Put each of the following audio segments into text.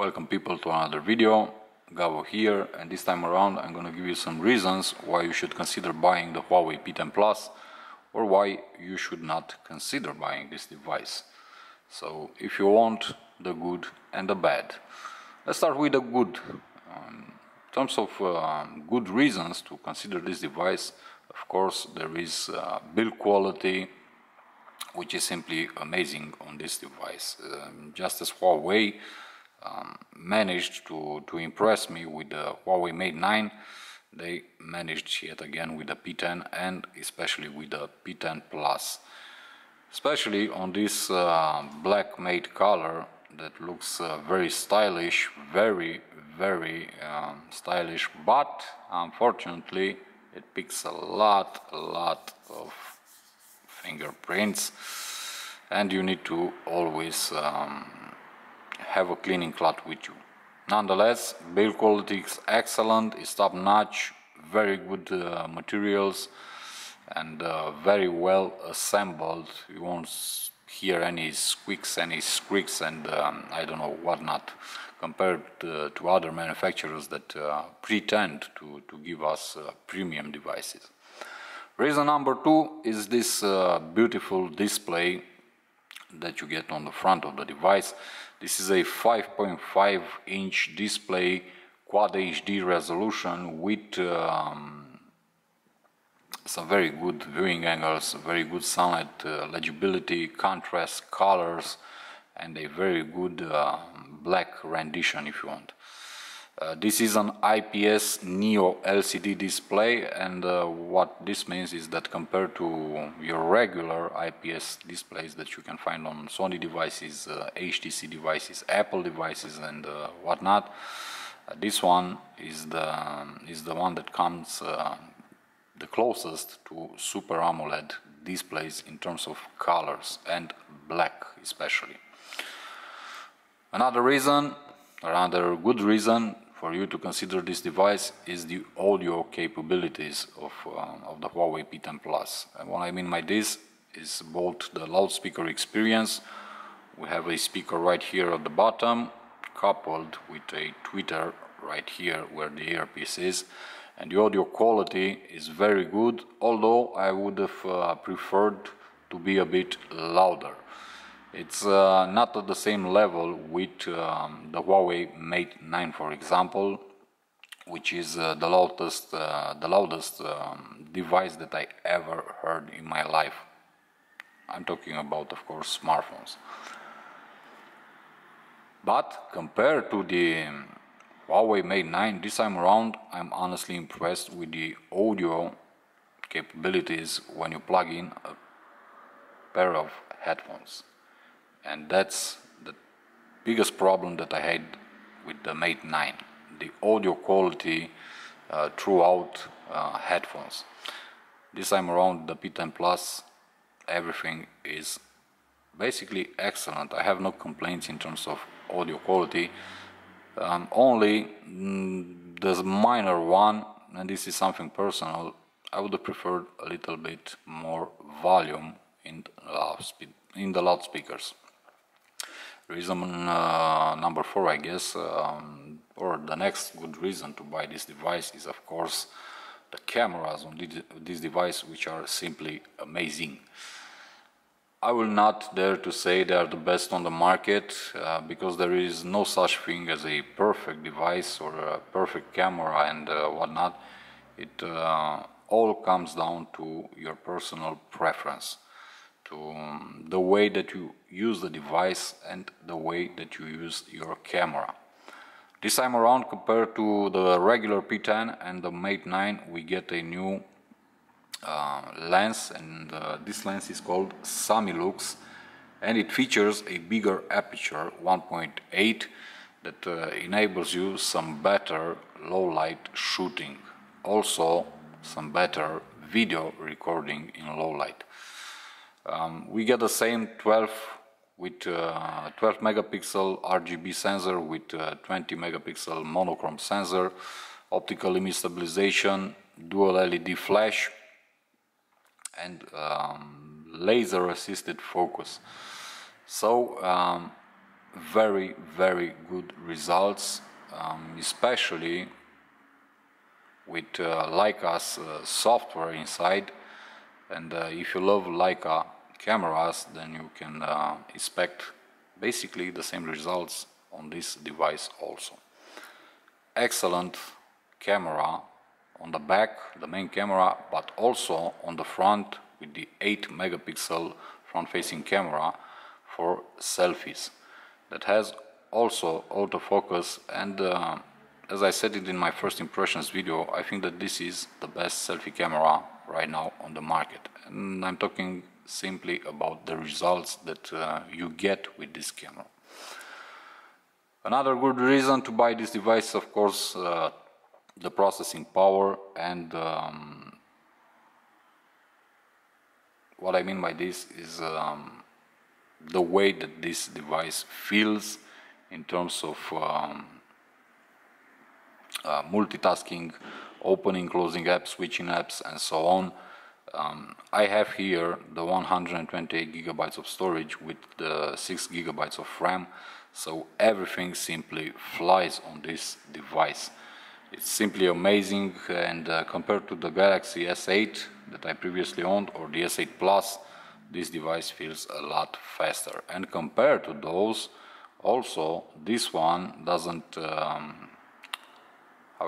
Welcome people to another video. GaVo here, and this time around I'm gonna give you some reasons why you should consider buying the Huawei P10 Plus or why you should not consider buying this device. So if you want the good and the bad, let's start with the good. In terms of good reasons to consider this device, of course there is build quality, which is simply amazing on this device. Just as Huawei managed to impress me with the Huawei Mate 9, they managed yet again with the P10 and especially with the P10 Plus. Especially on this black mate color that looks very stylish, very stylish, but unfortunately it picks a lot of fingerprints, and you need to always have a cleaning cloth with you. Nonetheless, build quality is excellent, it's top notch, very good materials, and very well assembled. You won't hear any squeaks, any squeaks, and I don't know what not, compared to other manufacturers that pretend to give us premium devices. Reason number two is this beautiful display that you get on the front of the device. This is a 5.5 inch display, Quad HD resolution with some very good viewing angles, very good sunlight legibility, contrast, colors, and a very good black rendition if you want. This is an IPS Neo LCD display, and what this means is that compared to your regular IPS displays that you can find on Sony devices, HTC devices, Apple devices, and whatnot, this one is the one that comes the closest to Super AMOLED displays in terms of colors and black especially. Another good reason for you to consider this device is the audio capabilities of the Huawei P10 Plus. And what I mean by this is both the loudspeaker experience. We have a speaker right here at the bottom, coupled with a tweeter right here where the earpiece is, and the audio quality is very good, although I would have preferred to be a bit louder. It's not at the same level with the Huawei Mate 9, for example, which is the loudest device that I ever heard in my life. I'm talking about, of course, smartphones. But compared to the Huawei Mate 9, this time around, I'm honestly impressed with the audio capabilities when you plug in a pair of headphones. And that's the biggest problem that I had with the Mate 9, the audio quality throughout headphones. This time around, the P10 Plus, everything is basically excellent. I have no complaints in terms of audio quality. Only there's a minor one, and this is something personal. I would have preferred a little bit more volume in the loudspeakers. Reason number 4, I guess, or the next good reason to buy this device is, of course, the cameras on this device, which are simply amazing. I will not dare to say they are the best on the market, because there is no such thing as a perfect device or a perfect camera and whatnot. It all comes down to your personal preference, to the way that you use the device and the way that you use your camera. This time around, compared to the regular P10 and the Mate 9, we get a new lens, and this lens is called Samilux, and it features a bigger aperture, 1.8, that enables you some better low light shooting, also some better video recording in low light. We get the same 12 megapixel RGB sensor with 20 megapixel monochrome sensor, optical image stabilization, dual LED flash, and laser assisted focus. So very good results, especially with Leica's software inside. And if you love Leica cameras, then you can expect basically the same results on this device also. Excellent camera on the back, the main camera, but also on the front with the 8 megapixel front-facing camera for selfies. That has also autofocus, and as I said it in my first impressions video, I think that this is the best selfie camera right now on the market. And I'm talking simply about the results that you get with this camera. Another good reason to buy this device, of course, the processing power, and what I mean by this is the way that this device feels in terms of multitasking, opening, closing apps, switching apps, and so on. I have here the 128 gigabytes of storage with the 6 gigabytes of RAM, so everything simply flies on this device. It's simply amazing, and compared to the Galaxy S8 that I previously owned, or the S8 Plus, this device feels a lot faster. And compared to those, also this one doesn't, how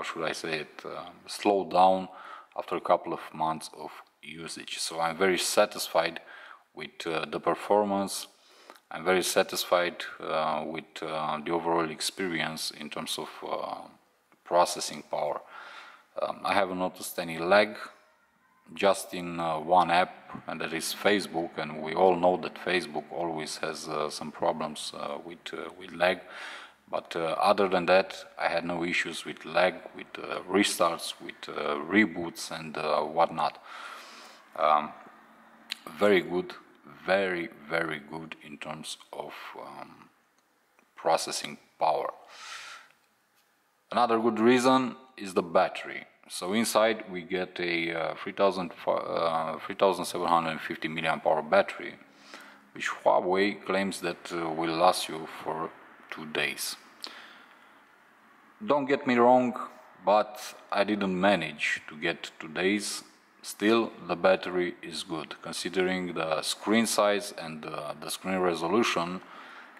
should I say it, slow down after a couple of months of usage. So I'm very satisfied with the performance. I'm very satisfied with the overall experience in terms of processing power. I haven't noticed any lag, just in one app, and that is Facebook, and we all know that Facebook always has some problems with lag. But other than that, I had no issues with lag, with restarts, with reboots, and whatnot. Very good, very good in terms of processing power. Another good reason is the battery. So inside we get a 3750 mAh battery, which Huawei claims that will last you for 2 days. Don't get me wrong, but I didn't manage to get 2 days. Still, the battery is good, considering the screen size and the screen resolution,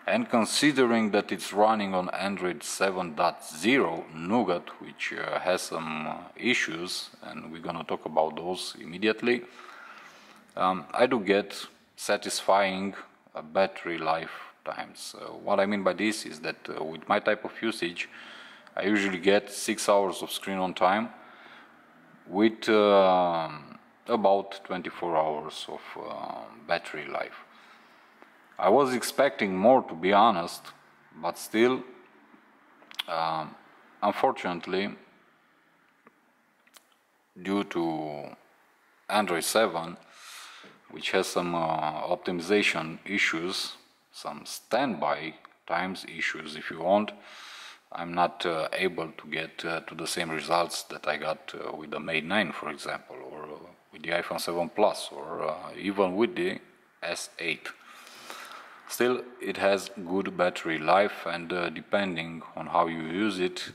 and considering that it's running on Android 7.0 Nougat, which has some issues, and we're gonna talk about those immediately. I do get satisfying battery lifetimes. What I mean by this is that with my type of usage, I usually get 6 hours of screen on time, with about 24 hours of battery life. I was expecting more, to be honest, but still, unfortunately, due to Android 7, which has some optimization issues, some standby times issues if you want, I'm not able to get to the same results that I got with the Mate 9, for example, or with the iPhone 7 Plus, or even with the S8. Still, it has good battery life, and depending on how you use it,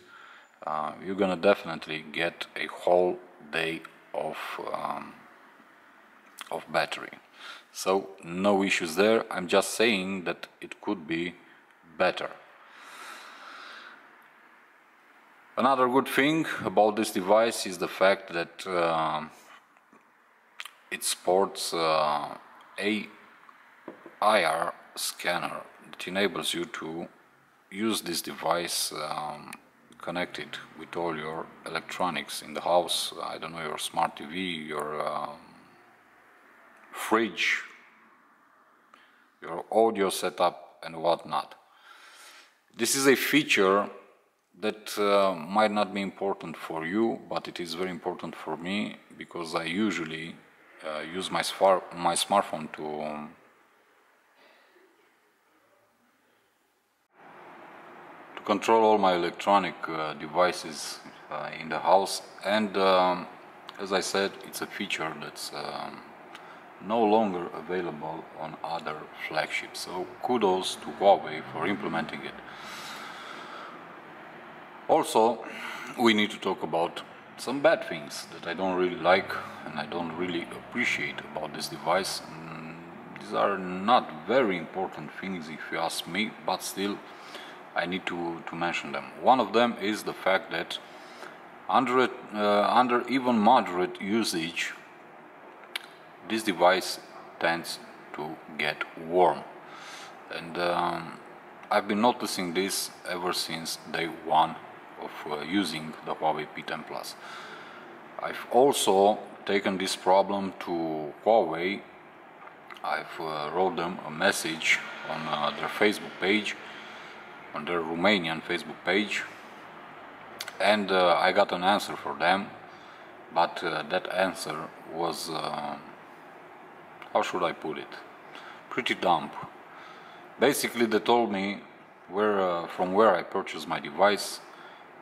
you're gonna definitely get a whole day of battery. So no issues there. I'm just saying that it could be better. Another good thing about this device is the fact that it sports a IR scanner that enables you to use this device connected with all your electronics in the house. I don't know, your smart TV, your fridge, your audio setup, and whatnot. This is a feature that might not be important for you, but it is very important for me, because I usually use my smartphone to control all my electronic devices in the house, and as I said, it's a feature that's no longer available on other flagships. So kudos to Huawei for implementing it. Also, we need to talk about some bad things that I don't really like and I don't really appreciate about this device. These are not very important things if you ask me, but still I need to mention them. One of them is the fact that under even moderate usage, this device tends to get warm, and I've been noticing this ever since day one of using the Huawei P10 Plus. I've also taken this problem to Huawei. I've wrote them a message on their Facebook page, on their Romanian Facebook page, and I got an answer for them, but that answer was, how should I put it, pretty dumb. Basically they told me from where I purchased my device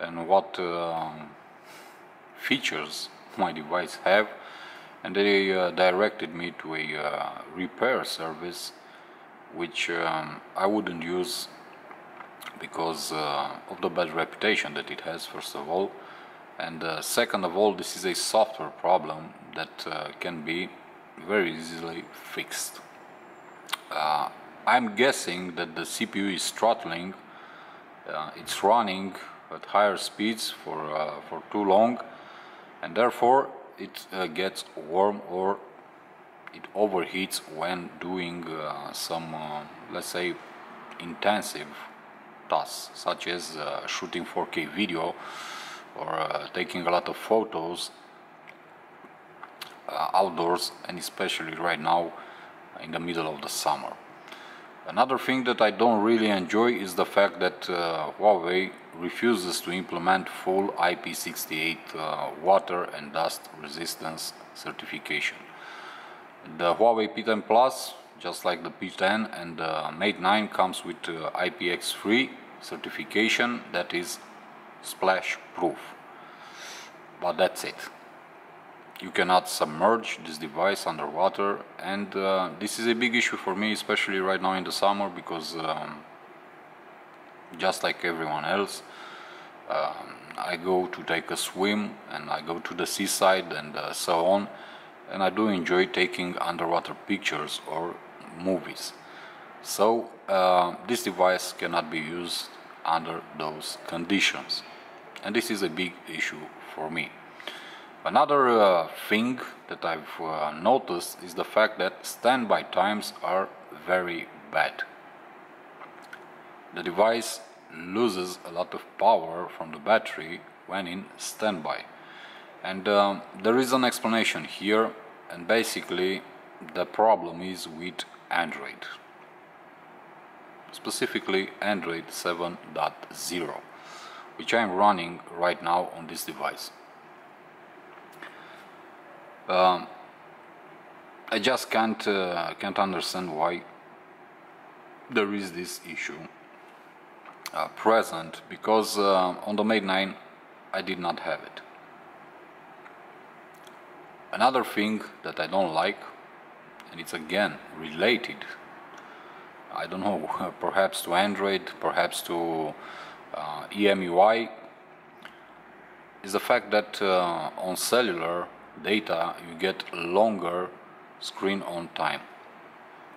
and what features my device have, and they directed me to a repair service which I wouldn't use because of the bad reputation that it has, first of all, and second of all, this is a software problem that can be very easily fixed. I'm guessing that the CPU is throttling, it's running at higher speeds for too long, and therefore it gets warm or it overheats when doing some, let's say, intensive tasks, such as shooting 4K video or taking a lot of photos outdoors, and especially right now in the middle of the summer. Another thing that I don't really enjoy is the fact that Huawei refuses to implement full IP68 water and dust resistance certification. The Huawei P10 Plus, just like the P10 and the Mate 9, comes with IPX3 certification, that is splash proof, but that's it. You cannot submerge this device underwater, and this is a big issue for me, especially right now in the summer, because just like everyone else, I go to take a swim and I go to the seaside and so on, and I do enjoy taking underwater pictures or movies. So this device cannot be used under those conditions, and this is a big issue for me. Another thing that I've noticed is the fact that standby times are very bad. The device loses a lot of power from the battery when in standby, and there is an explanation here, and basically the problem is with Android, specifically Android 7.0, which I am running right now on this device. I just can't understand why there is this issue present, because on the Mate 9 I did not have it. Another thing that I don't like, and it's again related, I don't know, perhaps to Android, perhaps to EMUI, is the fact that on cellular data you get longer screen on time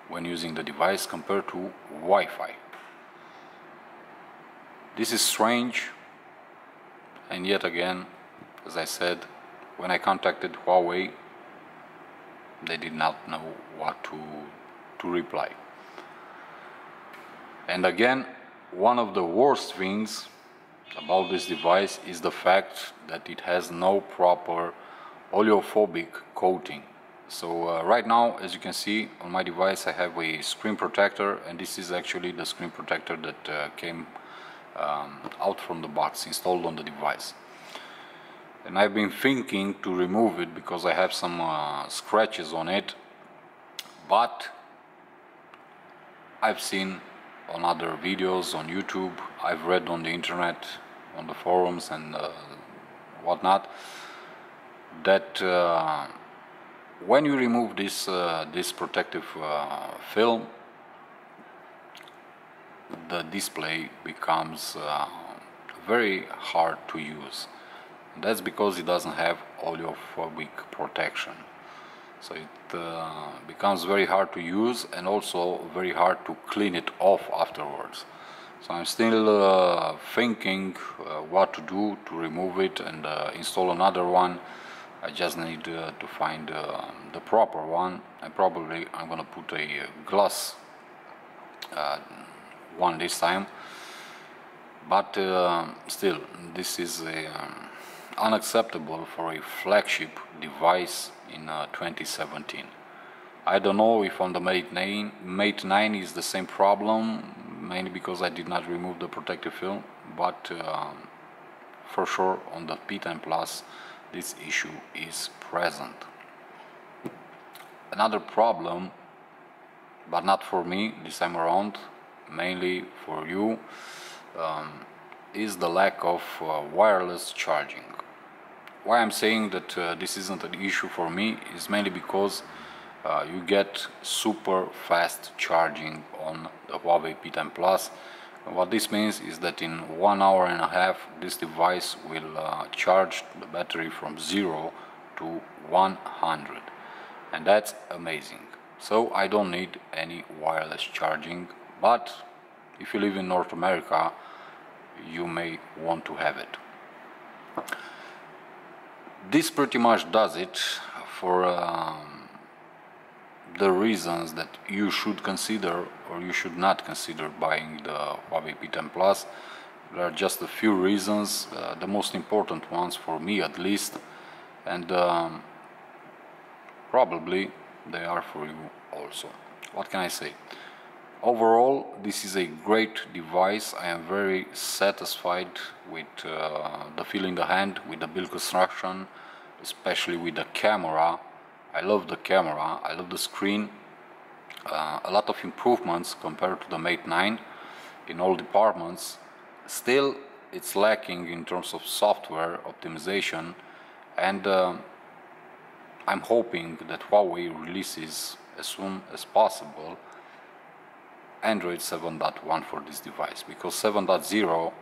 when using the device compared to Wi-Fi. This is strange, and yet again, as I said, when I contacted Huawei, they did not know what to reply. And again, one of the worst things about this device is the fact that it has no proper oleophobic coating. So right now, as you can see on my device, I have a screen protector, and this is actually the screen protector that came out from the box, installed on the device. And I've been thinking to remove it because I have some scratches on it, but I've seen on other videos on YouTube, I've read on the internet, on the forums and whatnot, that when you remove this protective film, the display becomes very hard to use. That's because it doesn't have oleophobic protection. So it becomes very hard to use and also very hard to clean it off afterwards. So I'm still thinking what to do to remove it and install another one. I just need to find the proper one, and probably I'm gonna put a glass one this time. But still, this is unacceptable for a flagship device in 2017. I don't know if on the Mate 9 is the same problem, mainly because I did not remove the protective film, but for sure on the P10 Plus this issue is present. Another problem, but not for me this time around, mainly for you, is the lack of wireless charging. Why I'm saying that this isn't an issue for me is mainly because you get super fast charging on the Huawei P10 Plus. What this means is that in 1 hour and a half this device will charge the battery from 0 to 100, and that's amazing. So I don't need any wireless charging, but if you live in North America you may want to have it. This pretty much does it for the reasons that you should consider or you should not consider buying the Huawei P10 Plus. There are just a few reasons, the most important ones for me at least, and probably they are for you also. What can I say? Overall, this is a great device. I am very satisfied with the feel in the hand, with the build construction, especially with the camera. I love the camera, I love the screen. A lot of improvements compared to the Mate 9 in all departments. Still, it's lacking in terms of software optimization, and I'm hoping that Huawei releases as soon as possible Android 7.1 for this device, because 7.0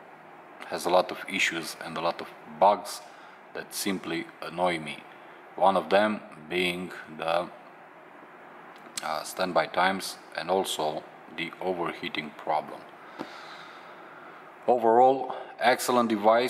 has a lot of issues and a lot of bugs that simply annoy me. One of them being the standby times and also the overheating problem. Overall, excellent device.